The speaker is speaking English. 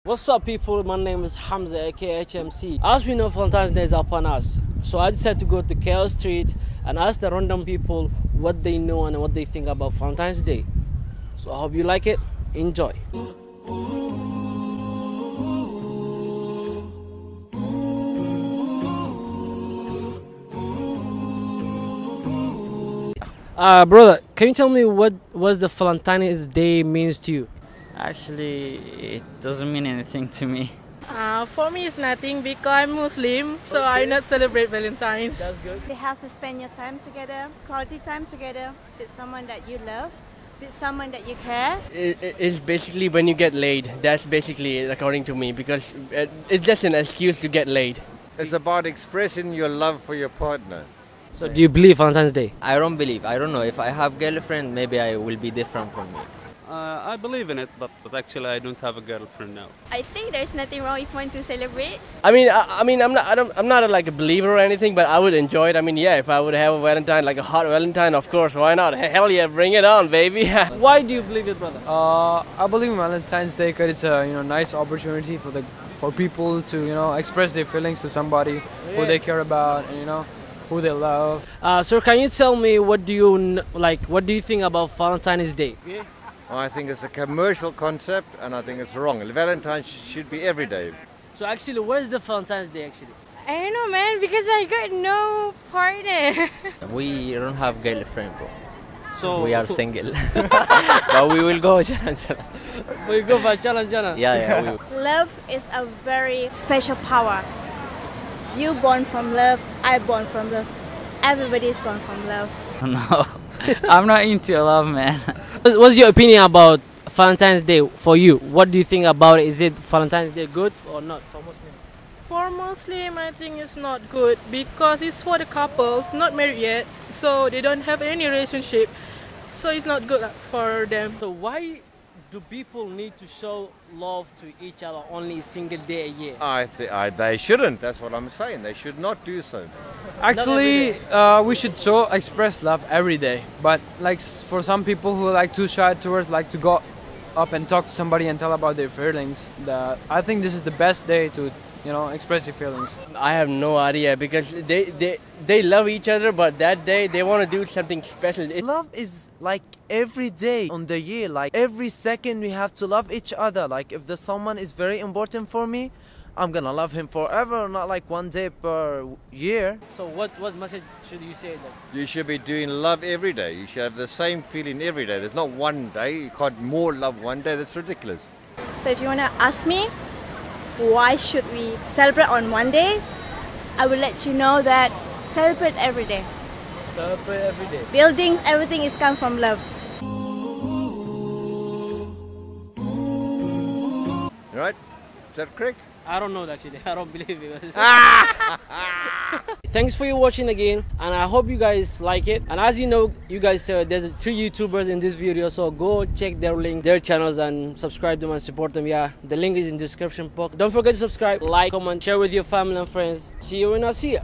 What's up, people? My name is Hamza aka HMC. As we know, Valentine's Day is upon us, so I decided to go to Chaos Street and ask the random people what they know and what they think about Valentine's Day. So I hope you like it. Enjoy. Brother, can you tell me what the Valentine's Day means to you? Actually, it doesn't mean anything to me. For me, it's nothing because I'm Muslim, so I not celebrate Valentine's. That's good. They have to spend your time together, quality time together with someone that you love, with someone that you care. It's basically when you get laid. That's basically it, according to me, because it's just an excuse to get laid. It's about expressing your love for your partner. So do you believe Valentine's Day? I don't believe. I don't know. If I have girlfriend, maybe I will be different from you. I believe in it, but actually I don't have a girlfriend now. I think there's nothing wrong if you want to celebrate. I'm not like a believer or anything, but I would enjoy it. I mean, yeah, if I would have a Valentine, like a hot Valentine, of course, why not? Hell yeah, bring it on, baby. Why do you believe it, brother? I believe in Valentine's Day because it's a nice opportunity for people to express their feelings to somebody who they care about and who they love. Sir, can you tell me what do you think about Valentine's Day? Yeah. I think it's a commercial concept and I think it's wrong. Valentine's should be every day. So actually, where's the Valentine's Day actually? I don't know, man, because I got no partner. We don't have girlfriend, bro. So we are single. But we will go challenge. We go for challenge. Yeah, we will. Love is a very special power. You born from love, I born from love. Everybody is born from love. No, I'm not into love, man. What's your opinion about Valentine's Day for you? What do you think about it? Is it Valentine's Day good or not for Muslims? For Muslim, I think it's not good because it's for the couples, not married yet, so they don't have any relationship, so it's not good for them. So why do people need to show love to each other only a single day a year? They shouldn't. That's what I'm saying. They should not do so. Actually, we should express love every day. But like for some people who are like too shy towards like to go up and talk to somebody and tell about their feelings, I think this is the best day to express your feelings. I have no idea because they love each other, but that day they want to do something special. Love is like every day on the year, like every second we have to love each other. Like if someone is very important for me, I'm gonna love him forever, not like one day per year. So what message should you say then? You should be doing love every day. You should have the same feeling every day. There's not one day. You can't more love one day. That's ridiculous. So if you want to ask me, why should we celebrate on one day? I will let you know that celebrate every day. Celebrate every day. Buildings, everything is come from love. Right? Is that correct? I don't know actually. I don't believe it. Thanks for watching again, and I hope you guys like it. And as you know, you guys said there's 3 YouTubers in this video, so go check their link, their channels, and subscribe them and support them. Yeah, the link is in the description box. Don't forget to subscribe, like, comment, share with your family and friends. See you when I see ya.